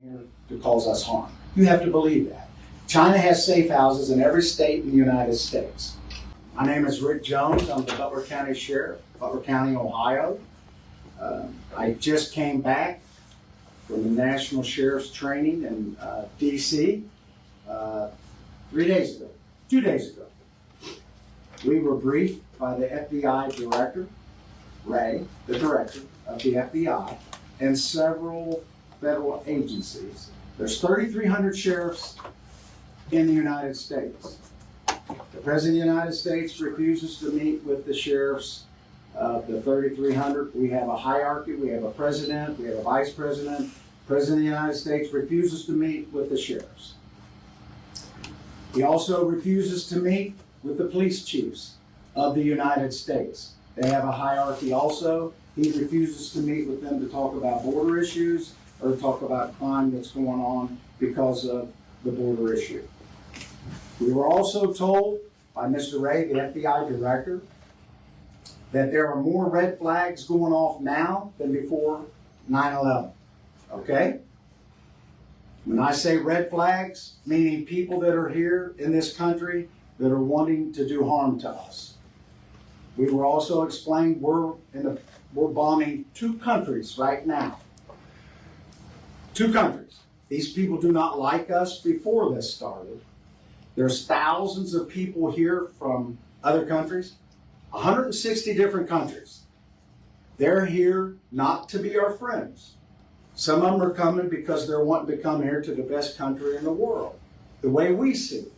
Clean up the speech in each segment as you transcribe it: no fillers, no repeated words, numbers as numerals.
here to cause us harm. You have to believe that. China has safe houses in every state in the United States. My name is Rick Jones. I'm the Butler County Sheriff, Butler County, Ohio. I just came back from the National Sheriff's Training in D.C. 2 days ago. We were briefed by the FBI Director, Ray, the Director of the FBI, and several federal agencies. There's 3,300 sheriffs in the United States. The President of the United States refuses to meet with the sheriffs of the 3,300. We have a hierarchy. We have a president. We have a vice president. The President of the United States refuses to meet with the sheriffs. He also refuses to meet with the police chiefs of the United States. They have a hierarchy also. He refuses to meet with them to talk about border issues or talk about crime that's going on because of the border issue. We were also told by Mr. Ray, the FBI Director, that there are more red flags going off now than before 9/11. Okay? When I say red flags, meaning people that are here in this country that are wanting to do harm to us. We were also explained we're bombing 2 countries right now. 2 countries. These people do not like us before this started. There's thousands of people here from other countries, 160 different countries. They're here not to be our friends. Some of them are coming because they're wanting to come here to the best country in the world, the way we see it.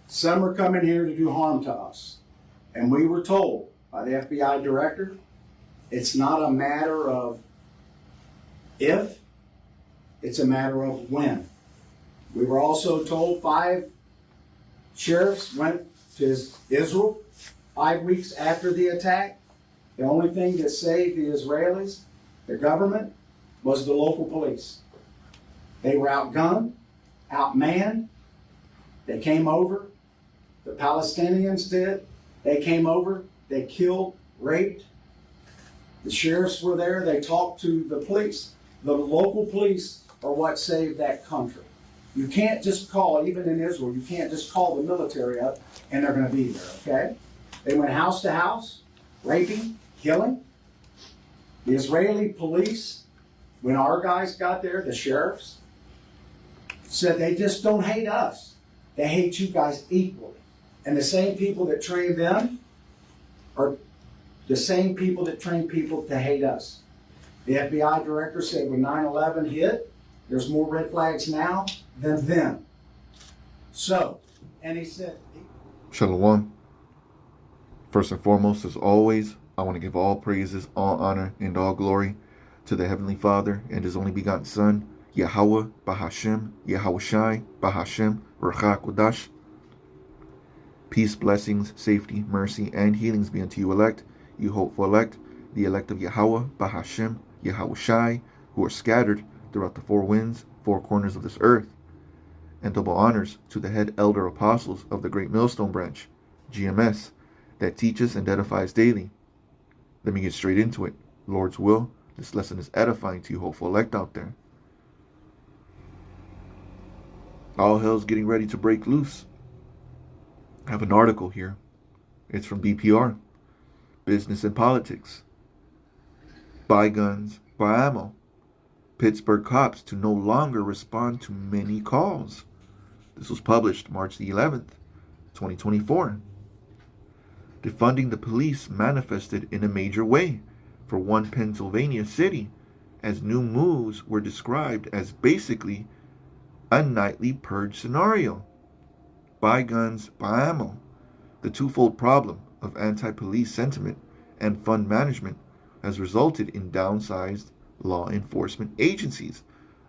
Some are coming here to do harm to us. And we were told by the FBI Director, it's not a matter of if, it's a matter of when. We were also told 5 sheriffs went to Israel 5 weeks after the attack. The only thing that saved the Israelis, the government, was the local police. They were outgunned, outmanned. They came over. The Palestinians did. They came over. They killed, raped. The sheriffs were there. They talked to the police. The local police are what saved that country. You can't just call, even in Israel, you can't just call the military up and they're going to be there, okay? They went house to house, raping, killing. The Israeli police, when our guys got there, the sheriffs, said they just don't hate us. They hate you guys equally. And the same people that train them are the same people that train people to hate us. The FBI Director said when 9/11 hit, there's more red flags now than then. So, and he said... Shalom. First and foremost, as always, I want to give all praises, all honor, and all glory to the Heavenly Father and His only begotten Son, Yahawah, Bahasham, Yahawashi, Bahasham, Ruach HaKodesh. Peace, blessings, safety, mercy, and healings be unto you elect, you hopeful elect, the elect of Yahawah, Bahasham, Yahawashi, who are scattered throughout the 4 winds, 4 corners of this earth. And double honors to the head elder apostles of the Great Millstone Branch, GMS, that teaches and edifies daily. Let me get straight into it. Lord's will, this lesson is edifying to you hopeful elect out there. All hell's getting ready to break loose. I have an article here. It's from BPR, Business and Politics. Buy guns, buy ammo. Pittsburgh cops to no longer respond to many calls. This was published March the 11th, 2024. Defunding the police manifested in a major way for one Pennsylvania city, as new moves were described as basically a nightly purge scenario. Buy guns, buy ammo. The twofold problem of anti-police sentiment and fund management has resulted in downsized law enforcement agencies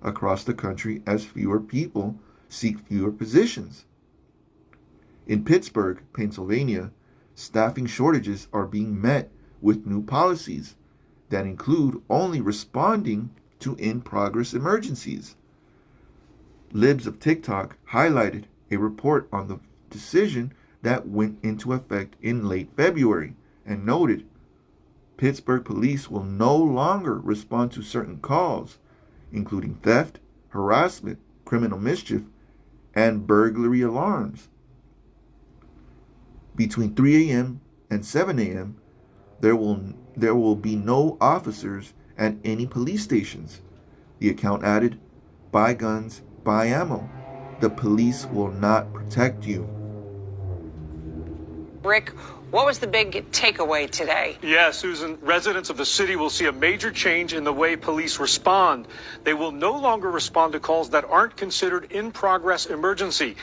across the country as fewer people seek fewer positions. In Pittsburgh, Pennsylvania, staffing shortages are being met with new policies that include only responding to in-progress emergencies. Libs of TikTok highlighted a report on the decision that went into effect in late February and noted Pittsburgh police will no longer respond to certain calls, including theft, harassment, criminal mischief, and burglary alarms. Between 3 a.m. and 7 a.m., there will be no officers at any police stations. The account added, buy guns, buy ammo. The police will not protect you. Rick, what was the big takeaway today? Yeah, Susan, residents of the city will see a major change in the way police respond. They will no longer respond to calls that aren't considered in-progress emergency.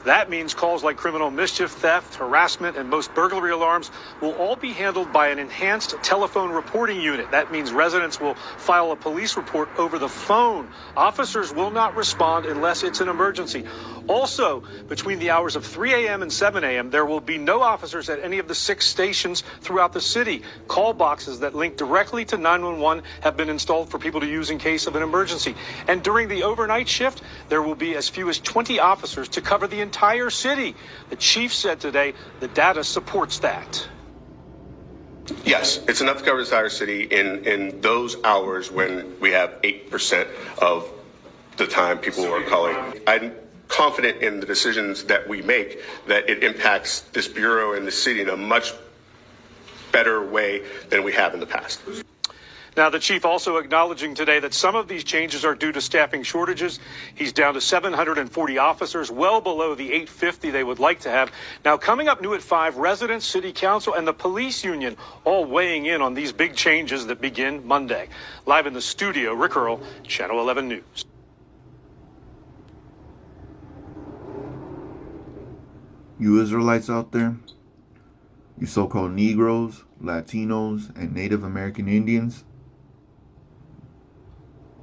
That means calls like criminal mischief, theft, harassment, and most burglary alarms will all be handled by an enhanced telephone reporting unit. That means residents will file a police report over the phone. Officers will not respond unless it's an emergency. Also, between the hours of 3 a.m. and 7 a.m., there will be no officers at any of the 6 stations throughout the city. Call boxes that link directly to 911 have been installed for people to use in case of an emergency. And during the overnight shift, there will be as few as 20 officers to cover the entire city. The chief said today the data supports that. Yes, it's enough to cover the entire city in those hours when we have 8% of the time people are calling. I'm confident in the decisions that we make that it impacts this bureau and the city in a much better way than we have in the past. Now, the chief also acknowledging today that some of these changes are due to staffing shortages. He's down to 740 officers, well below the 850 they would like to have. Now, coming up new at 5, residents, city council, and the police union all weighing in on these big changes that begin Monday. Live in the studio, Rick Earl, Channel 11 News. You Israelites out there, you so-called Negroes, Latinos, and Native American Indians,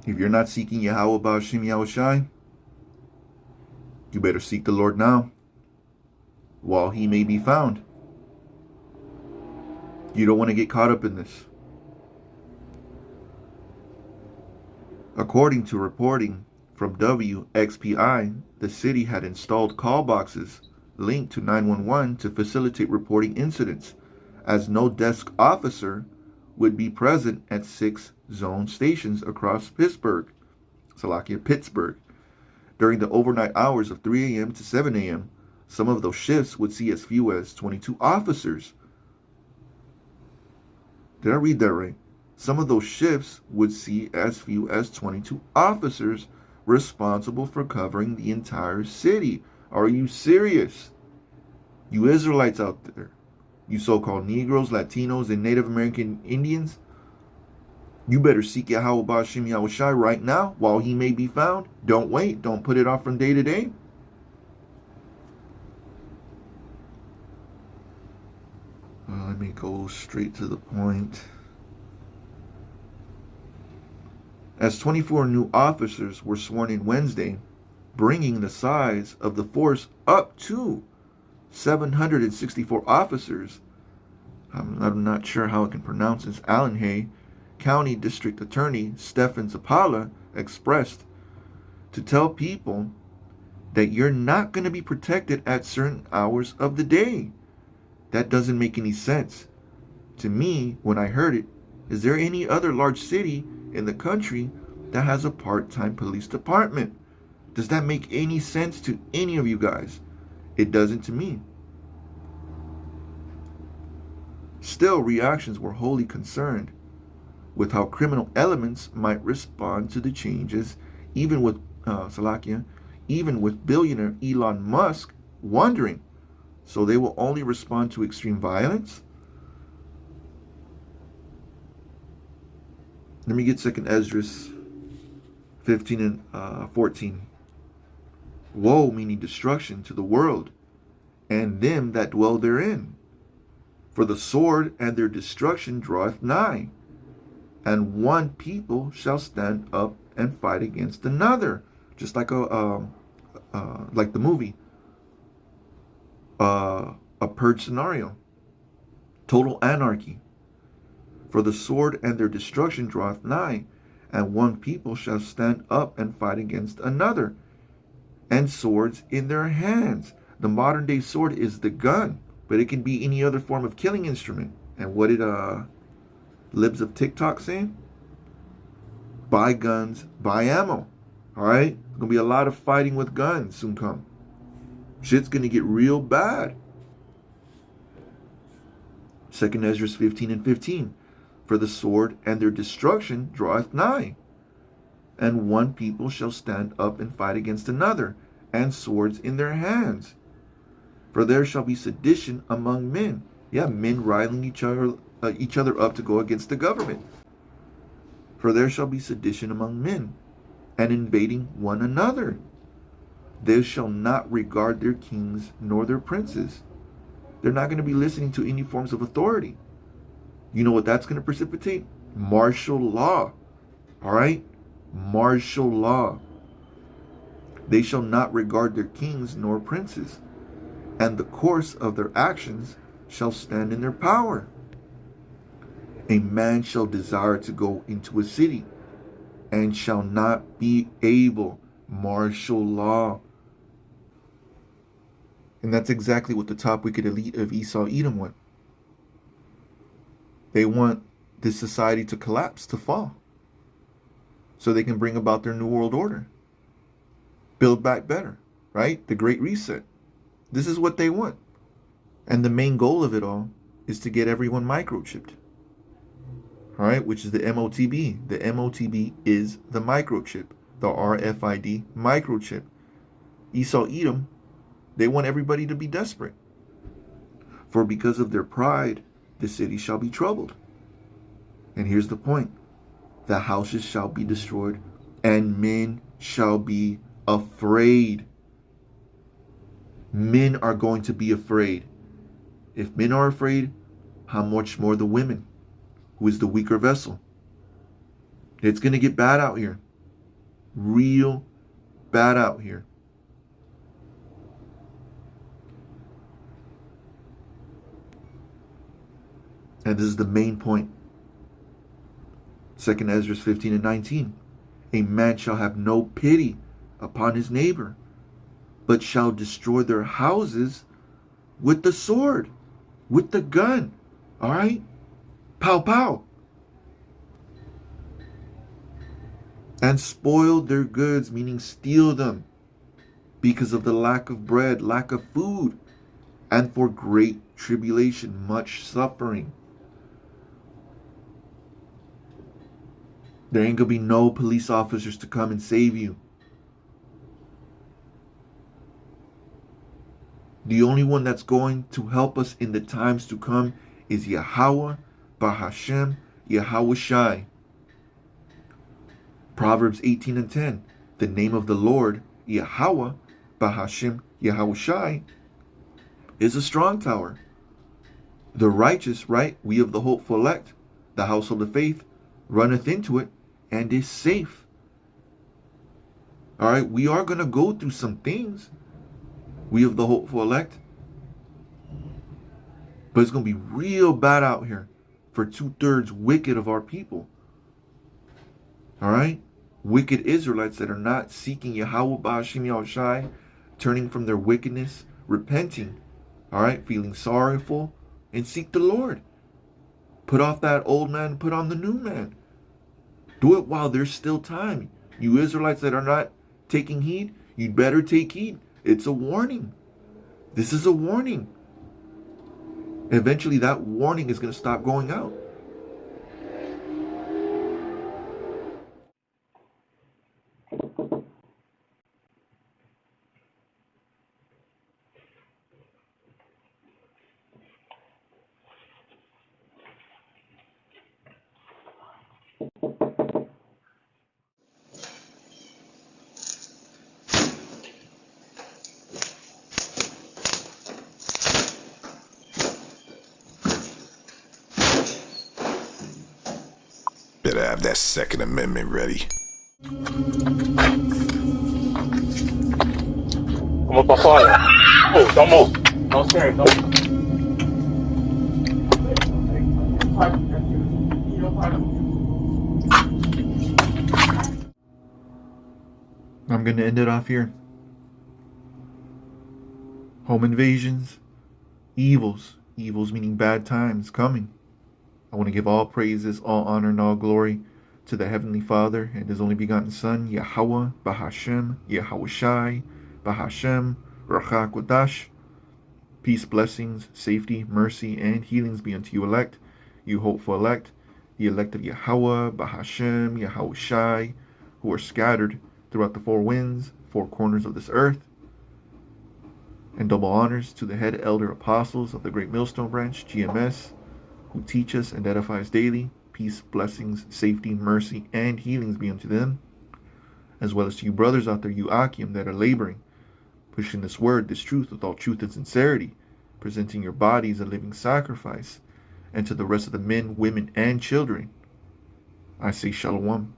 if you're not seeking Yahawah, Bahasham, Yahawashi, you better seek the Lord now, while he may be found. You don't want to get caught up in this. According to reporting from WXPI, the city had installed call boxes linked to 911 to facilitate reporting incidents, as no desk officer would be present at 6 zone stations across Pittsburgh. During the overnight hours of 3 a.m. to 7 a.m., some of those shifts would see as few as 22 officers. Did I read that right? Some of those shifts would see as few as 22 officers responsible for covering the entire city. Are you serious? You Israelites out there, you so-called Negroes, Latinos, and Native American Indians, you better seek Yahawah, Bahasham, Yahawashi right now while he may be found. Don't wait. Don't put it off from day to day. Let me go straight to the point. As 24 new officers were sworn in Wednesday, bringing the size of the force up to 764 officers. I'm not sure how I can pronounce this. Allenhay County District Attorney Stephen Zapala expressed to tell people that you're not going to be protected at certain hours of the day. That doesn't make any sense. To me, when I heard it, is there any other large city in the country that has a part-time police department? Does that make any sense to any of you guys? It doesn't to me. Still, reactions were wholly concerned with how criminal elements might respond to the changes, even with billionaire Elon Musk wondering, so they will only respond to extreme violence? Let me get 2nd Esdras 15 and 14. Woe, meaning destruction, to the world, and them that dwell therein. For the sword and their destruction draweth nigh, and one people shall stand up and fight against another. Just like like the movie, a Purge scenario. Total anarchy. For the sword and their destruction draweth nigh, and one people shall stand up and fight against another, and swords in their hands. The modern day sword is the gun, but it can be any other form of killing instrument. And what did Libs of TikTok say? Buy guns, buy ammo. All right? There's going to be a lot of fighting with guns soon come. Shit's going to get real bad. 2 Ezra 15 and 15. For the sword and their destruction draweth nigh. And one people shall stand up and fight against another, and swords in their hands. For there shall be sedition among men. Yeah, men riling each other up to go against the government. For there shall be sedition among men, and invading one another. They shall not regard their kings nor their princes. They're not going to be listening to any forms of authority. You know what that's going to precipitate? Martial law. All right? Martial law. They shall not regard their kings nor princes, and the course of their actions shall stand in their power. A man shall desire to go into a city, and shall not be able. Martial law. And that's exactly what the top wicked elite of Esau Edom want. They want this society to collapse, to fall, so they can bring about their new world order. Build back better, right? The Great Reset. This is what they want. And the main goal of it all is to get everyone microchipped. All right, which is the MOTB. The MOTB is the microchip, the RFID microchip. Esau Edom, they want everybody to be desperate. For because of their pride, the city shall be troubled. And here's the point. The houses shall be destroyed, and men shall be afraid. Men are going to be afraid. If men are afraid, how much more the women, who is the weaker vessel? It's going to get bad out here. Real bad out here. And this is the main point. 2 Ezra 15 and 19. A man shall have no pity upon his neighbor, but shall destroy their houses with the sword, with the gun. All right? Pow, pow. And spoil their goods, meaning steal them, because of the lack of bread, lack of food, and for great tribulation, much suffering. There ain't gonna be no police officers to come and save you. The only one that's going to help us in the times to come is Yahawah, Bahasham, Yahawashi. Proverbs 18 and 10. The name of the Lord, Yahawah, Bahasham, Yahawashi, is a strong tower. The righteous, right? We of the hopeful elect, the household of faith, runneth into it and is safe. All right, we are going to go through some things. We of the hopeful elect. But it's going to be real bad out here for 2/3 wicked of our people. All right? Wicked Israelites that are not seeking Yahawah, Bahasham, Yahawashi, turning from their wickedness, repenting, all right, feeling sorrowful, and seek the Lord. Put off that old man, put on the new man. Do it while there's still time. You Israelites that are not taking heed, you'd better take heed. It's a warning. This is a warning. Eventually that warning is going to stop going out. Better have that Second Amendment ready. Como pra fora. Oh, don't move. Don't sir, don't. I'm going to end it off here. Home invasions, evils meaning bad times coming. I want to give all praises, all honor, and all glory to the Heavenly Father and His only begotten Son, Yahawah, Bahasham, Yahawashi, Bahasham, Ruach Kodash. Peace, blessings, safety, mercy, and healings be unto you elect, you hopeful elect, the elect of Yahawah, Bahasham, Yahawashi, who are scattered throughout the four winds, four corners of this earth. And double honors to the head elder apostles of the Great Millstone Branch, GMS, who teach us and edify us daily. Peace, blessings, safety, mercy, and healings be unto them. As well as to you brothers out there, you Akim, that are laboring, pushing this word, this truth with all truth and sincerity, presenting your bodies a living sacrifice. And to the rest of the men, women, and children, I say Shalom.